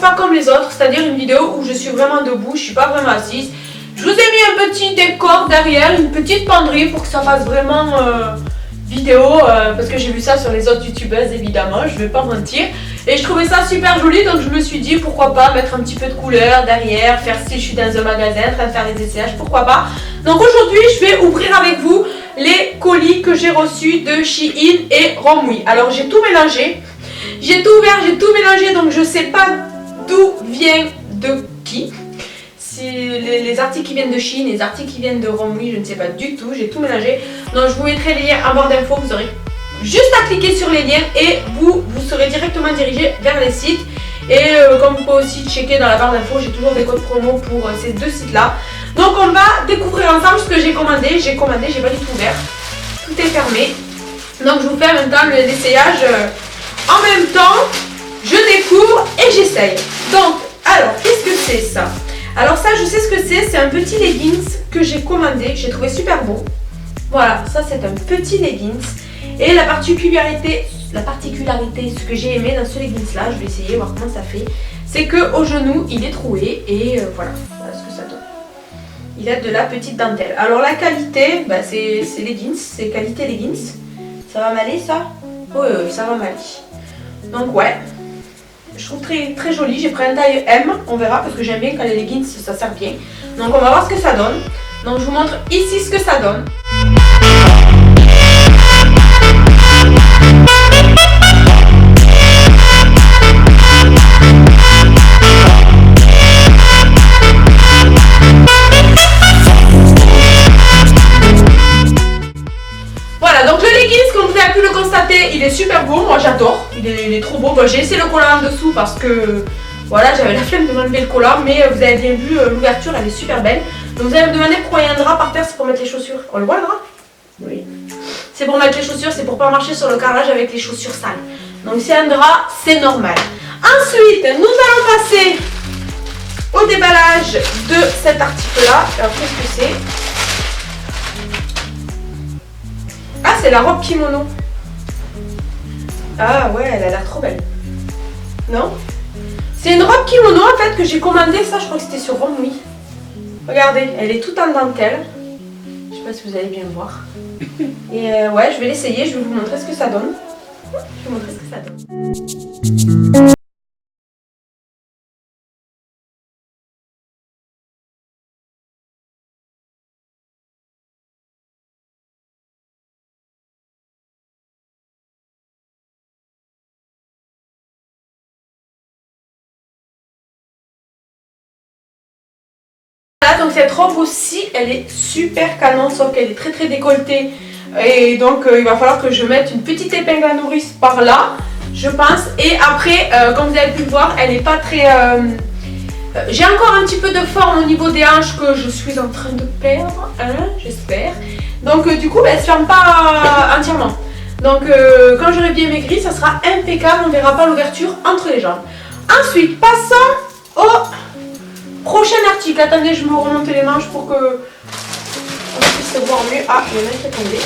pas comme les autres, c'est-à-dire une vidéo où je suis vraiment debout, je suis pas vraiment assise. Je vous ai mis un petit décor derrière, une petite penderie pour que ça fasse vraiment vidéo, parce que j'ai vu ça sur les autres youtubeuses évidemment, je vais pas mentir. Et je trouvais ça super joli, donc je me suis dit pourquoi pas mettre un petit peu de couleur derrière, faire style je suis dans un magasin en train de faire des essayages, pourquoi pas. Donc aujourd'hui je vais ouvrir avec vous les colis que j'ai reçus de Shein et Romwe. Alors j'ai tout mélangé, j'ai tout ouvert, j'ai tout mélangé, donc je sais pas d'où vient de qui. Si les articles qui viennent de Shein, les articles qui viennent de Romwe, je ne sais pas du tout, j'ai tout mélangé. Donc je vous mettrai les liens en barre d'infos, vous aurez juste à cliquer sur les liens et vous serez directement dirigé vers les sites. Et comme vous pouvez aussi checker dans la barre d'infos, j'ai toujours des codes promo pour ces deux sites là. Donc on va découvrir ensemble ce que j'ai commandé, j'ai pas du tout ouvert, tout est fermé. Donc je vous fais en même temps l'essayage, en même temps je découvre et j'essaye. Donc alors qu'est-ce que c'est ça? Alors ça je sais ce que c'est un petit leggings que j'ai commandé, que j'ai trouvé super beau. Voilà, ça c'est un petit leggings. Et la particularité, ce que j'ai aimé dans ce leggings là, je vais essayer voir comment ça fait, c'est que au genou il est troué et voilà ce que ça donne. Il a de la petite dentelle. Alors la qualité, bah, c'est leggings, c'est qualité leggings. Ça va m'aller ça? Oui, ça va m'aller. Donc ouais, je trouve très, très joli. J'ai pris un taille M, on verra parce que j'aime bien quand les leggings ça sert bien. Donc on va voir ce que ça donne. Donc je vous montre ici ce que ça donne. Il est super beau, moi j'adore, il est trop beau. Bon, j'ai laissé le collant en dessous parce que voilà, j'avais la flemme de m'enlever le collant, mais vous avez bien vu l'ouverture, elle est super belle. Donc vous allez me demander pourquoi il y a un drap par terre, c'est pour mettre les chaussures. On le voit le drap? Oui. C'est pour mettre les chaussures, c'est pour pas marcher sur le carrelage avec les chaussures sales. Donc c'est un drap, c'est normal. Ensuite, nous allons passer au déballage de cet article-là. Alors qu'est-ce que c'est? Ah, c'est la robe kimono. Ah ouais, elle a l'air trop belle. Non? C'est une robe kimono en fait que j'ai commandée, ça je crois que c'était sur Romwe. Regardez, elle est toute en dentelle. Je sais pas si vous allez bien voir. Et ouais, je vais l'essayer, je vais vous montrer ce que ça donne. Je vais vous montrer ce que ça donne. Donc cette robe aussi, elle est super canon, sauf qu'elle est très très décolletée. Et donc il va falloir que je mette une petite épingle à nourrice par là, je pense. Et après, comme vous avez pu le voir, elle n'est pas très... j'ai encore un petit peu de forme au niveau des hanches que je suis en train de perdre, hein, j'espère. Donc du coup, elle ne se ferme pas entièrement. Donc quand j'aurai bien maigri, ça sera impeccable, on ne verra pas l'ouverture entre les jambes. Ensuite, passons au... prochain article. Attendez, je me remonte les manches pour que on puisse voir mieux. Ah, il y en a qui est tombé.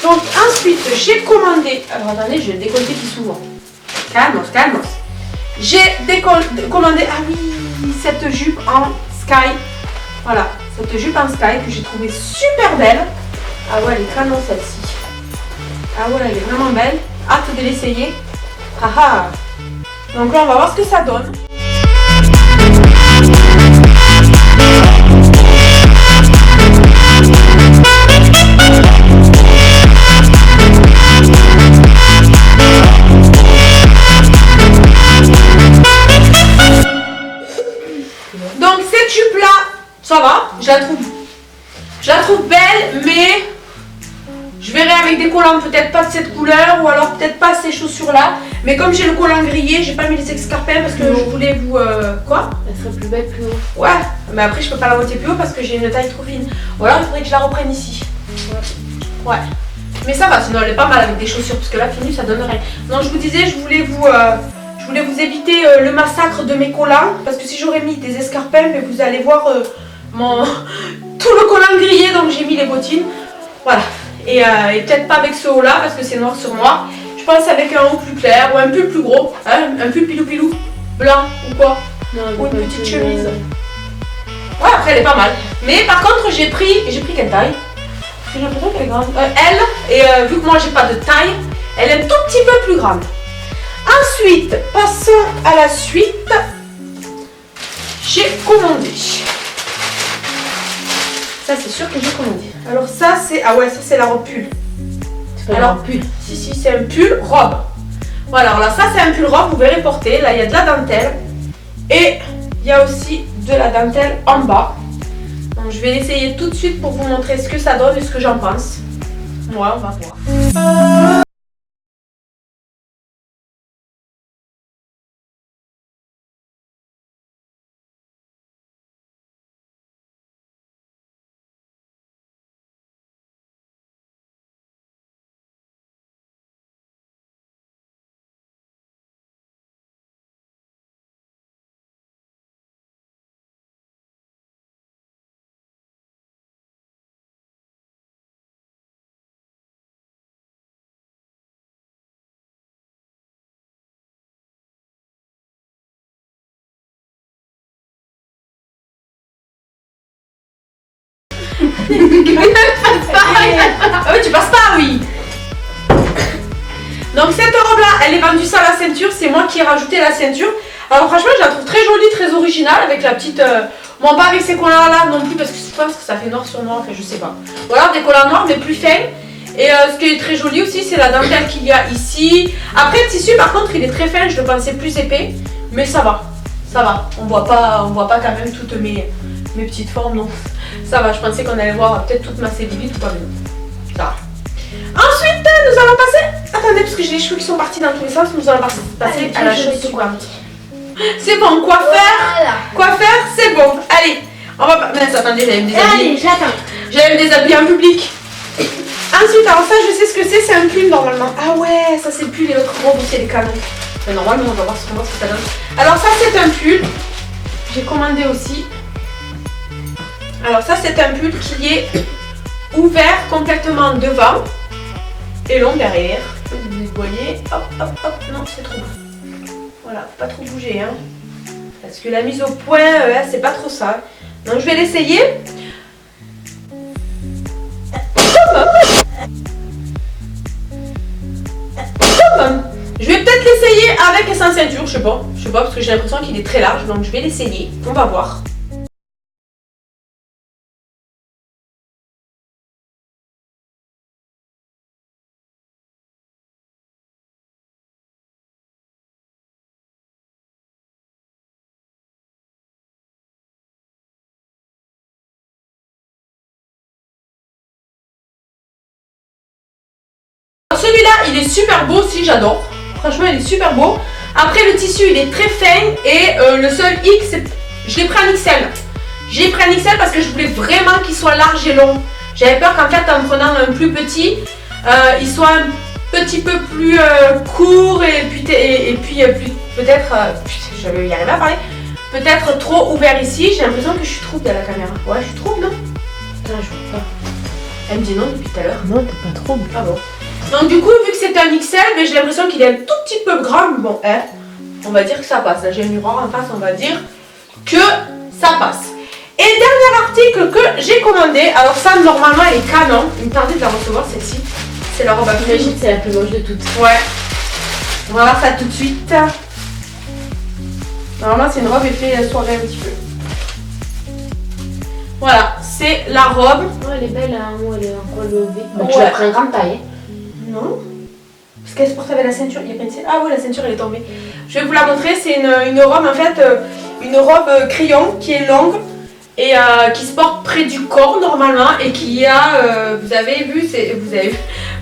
Donc ensuite, j'ai commandé... Alors attendez, j'ai le décolleté qui s'ouvre. Calmos, calmos. J'ai commandé... Ah oui, cette jupe en sky. Voilà, cette jupe en sky que j'ai trouvée super belle. Ah ouais, elle est canon celle-ci. Ah ouais, elle est vraiment belle. Hâte de l'essayer. Ah ah. Donc là, on va voir ce que ça donne. Donc cette jupe là, ça va, je la trouve belle, mais je verrai avec des collants peut-être pas de cette couleur ou alors peut-être pas ces chaussures là. Mais comme j'ai le collant grillé, j'ai pas mis les escarpins parce que je voulais vous... Quoi? Elle serait plus belle plus haut. Ouais, mais après je peux pas la monter plus haut parce que j'ai une taille trop fine. Ou alors il faudrait que je la reprenne ici. Ouais. Mais ça va, sinon elle est pas mal avec des chaussures parce que là fini ça donne rien. Non, je vous disais, je voulais vous éviter le massacre de mes collants parce que si j'aurais mis des escarpins, mais vous allez voir tout le collant grillé, donc j'ai mis les bottines. Voilà. Et peut-être pas avec ce haut là parce que c'est noir sur noir. Je pense avec un haut plus clair ou un pull plus gros, hein, un pull pilou pilou. blanc ou quoi. Non, Ou une petite chemise. euh, Ouais, après elle est pas mal. Mais par contre, j'ai pris quelle taille? Parce que j'ai l'impression qu'elle est grande. Elle, et vu que moi j'ai pas de taille, elle est un tout petit peu plus grande. Ensuite, passons à la suite. J'ai commandé. Ça, c'est sûr que j'ai commandé. Alors ça, c'est... Ah ouais, ça c'est la robe pull. C'est pas Alors, un pull. si, c'est un pull robe. Voilà, alors là, ça c'est un pull robe, vous verrez porter. Là, il y a de la dentelle. Et il y a aussi de la dentelle en bas. Donc, je vais l'essayer tout de suite pour vous montrer ce que ça donne et ce que j'en pense. Moi, on va voir. Ah oui, tu passes pas, oui. Donc cette robe là, elle est vendue sans la ceinture, c'est moi qui ai rajouté la ceinture. Alors franchement, je la trouve très jolie, très originale avec la petite... Bon, pas avec ces collants là non plus parce que je pense que ça fait noir sur noir, enfin je sais pas. Voilà, des collants noirs mais plus fins. Et ce qui est très joli aussi, c'est la dentelle qu'il y a ici. Après le tissu par contre, il est très fin, je le pensais plus épais. Mais ça va, ça va. On voit pas quand même toutes mes petites formes, donc ça va. Je pensais qu'on allait voir peut-être toute ma cellulite ou pas, mais non. Ça va. Ensuite, nous allons passer... Attendez, parce que j'ai les cheveux qui sont partis dans tous les sens. Nous allons passer à la chose suivante. C'est bon, quoi faire? Voilà. Quoi faire? C'est bon. Allez, on va pas... Mais attendez, j'allais me déshabiller. Allez, j'attends. J'allais me déshabiller en public. Ensuite, alors ça, je sais ce que c'est un pull normalement. Ah ouais, ça c'est le pull et l'autre robe aussi, elle est canon. Mais normalement, on va voir ce que ça donne. Alors ça, c'est un pull. J'ai commandé aussi. Alors ça, c'est un pull qui est ouvert complètement devant et long derrière. Vous voyez, hop, hop, hop. Non, c'est trop bas. Voilà, faut pas trop bouger, hein. Parce que la mise au point, c'est pas trop ça. Donc je vais l'essayer. Je vais peut-être l'essayer avec et sans ceinture, je sais pas, parce que j'ai l'impression qu'il est très large, donc je vais l'essayer. On va voir. Celui-là, il est super beau aussi, j'adore. Franchement, il est super beau. Après, le tissu, il est très fin et le seul X, je l'ai pris en XL. J'ai pris un XL parce que je voulais vraiment qu'il soit large et long. J'avais peur qu'en fait, en prenant un plus petit, il soit un petit peu plus court et puis peut-être, je vais y arriver à parler, peut-être trop ouvert ici. J'ai l'impression que je suis trouble à la caméra. Ouais, je suis trouble, non? Putain, je vois pas. Elle me dit non depuis tout à l'heure. Non, t'es pas trop. Ah bon. Donc du coup, vu que c'est un XL, mais j'ai l'impression qu'il est un tout petit peu grand. Mais bon, on va dire que ça passe. Là, j'ai un miroir en face, on va dire que ça passe. Et dernier article que j'ai commandé. Alors ça, normalement, elle est canon. Il me tardait de la recevoir, celle-ci. C'est la robe à J'imagine que c'est la plus moche de toutes. Ouais. On va voir ça tout de suite. Normalement, c'est une robe effet soirée un petit peu. Voilà, c'est la robe. Oh, elle est belle, hein. Oh, elle est encore levée. Bah, Ouais. tu l'as pris en grande taille. Non. Parce qu'elle se porte avec la ceinture. Il y a pas une ceinture. Ah oui, la ceinture elle est tombée. Je vais vous la montrer. C'est une robe en fait, une robe crayon qui est longue et qui se porte près du corps normalement et qui a, vous avez vu, vous avez vu,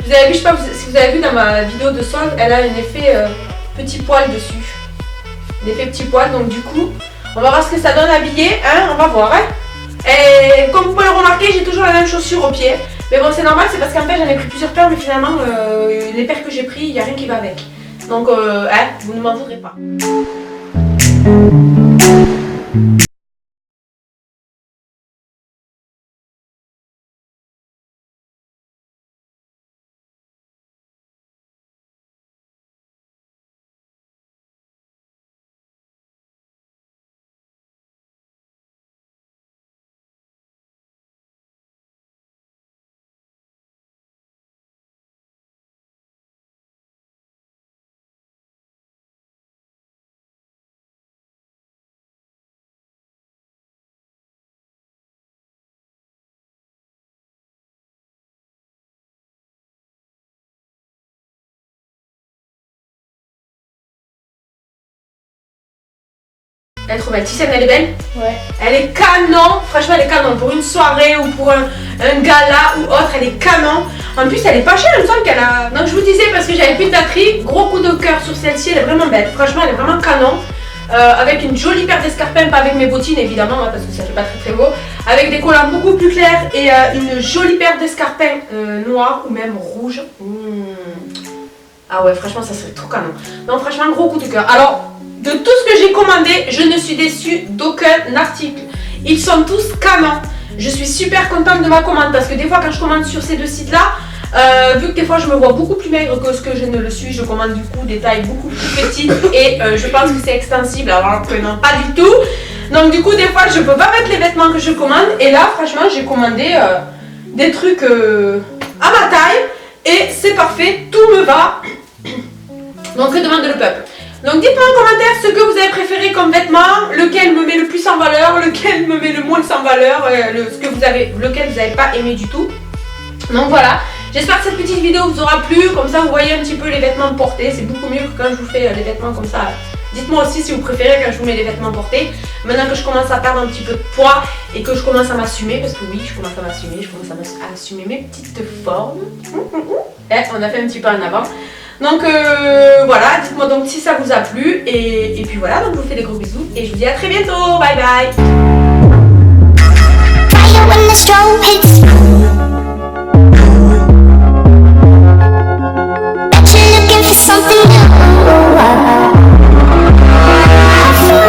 je sais pas si vous avez vu dans ma vidéo de solde, elle a un effet petit poil dessus. L'effet petit poil. Donc du coup, on va voir ce que ça donne habillé. Hein, on va voir. Hein. Et comme vous pouvez le remarquer, j'ai toujours la même chaussure au pied. Mais bon, c'est normal, c'est parce qu'en fait j'en ai pris plusieurs paires, mais finalement les paires que j'ai pris, il n'y a rien qui va avec. Donc, vous ne m'en voudrez pas. Elle est trop belle. Ticiane, elle est belle. Ouais. Elle est canon. Franchement, elle est canon. Pour une soirée ou pour un gala ou autre, elle est canon. En plus, elle est pas chère. Il me semble qu'elle a... Donc, je vous disais, parce que j'avais plus de batterie, gros coup de cœur sur celle-ci. Elle est vraiment belle. Franchement, elle est vraiment canon. Avec une jolie paire d'escarpins, pas avec mes bottines évidemment, hein, parce que ça fait pas très beau. Avec des collants beaucoup plus clairs et une jolie paire d'escarpins noirs ou même rouges. Ah ouais, franchement, ça serait trop canon. Donc, franchement, gros coup de cœur. Alors, de tout ce que j'ai commandé, je ne suis déçue d'aucun article. Ils sont tous canons. Je suis super contente de ma commande parce que des fois, quand je commande sur ces deux sites-là, vu que des fois je me vois beaucoup plus maigre que ce que je ne le suis, je commande du coup des tailles beaucoup plus petites et je pense que c'est extensible alors que non, pas du tout. Donc du coup des fois je peux pas mettre les vêtements que je commande et là franchement j'ai commandé des trucs à ma taille et c'est parfait, tout me va. Donc que demande le peuple? Donc dites-moi en commentaire ce que vous avez préféré comme vêtement, lequel me met le plus en valeur, lequel me met le moins en valeur, lequel vous n'avez pas aimé du tout. Donc voilà. J'espère que cette petite vidéo vous aura plu, comme ça vous voyez un petit peu les vêtements portés, c'est beaucoup mieux que quand je vous fais les vêtements comme ça. Dites-moi aussi si vous préférez quand je vous mets les vêtements portés. Maintenant que je commence à perdre un petit peu de poids et que je commence à m'assumer, parce que oui, je commence à m'assumer, à assumer mes petites formes. On a fait un petit pas en avant. Donc voilà, dites-moi donc si ça vous a plu et puis voilà, donc je vous fais des gros bisous et je vous dis à très bientôt, bye bye.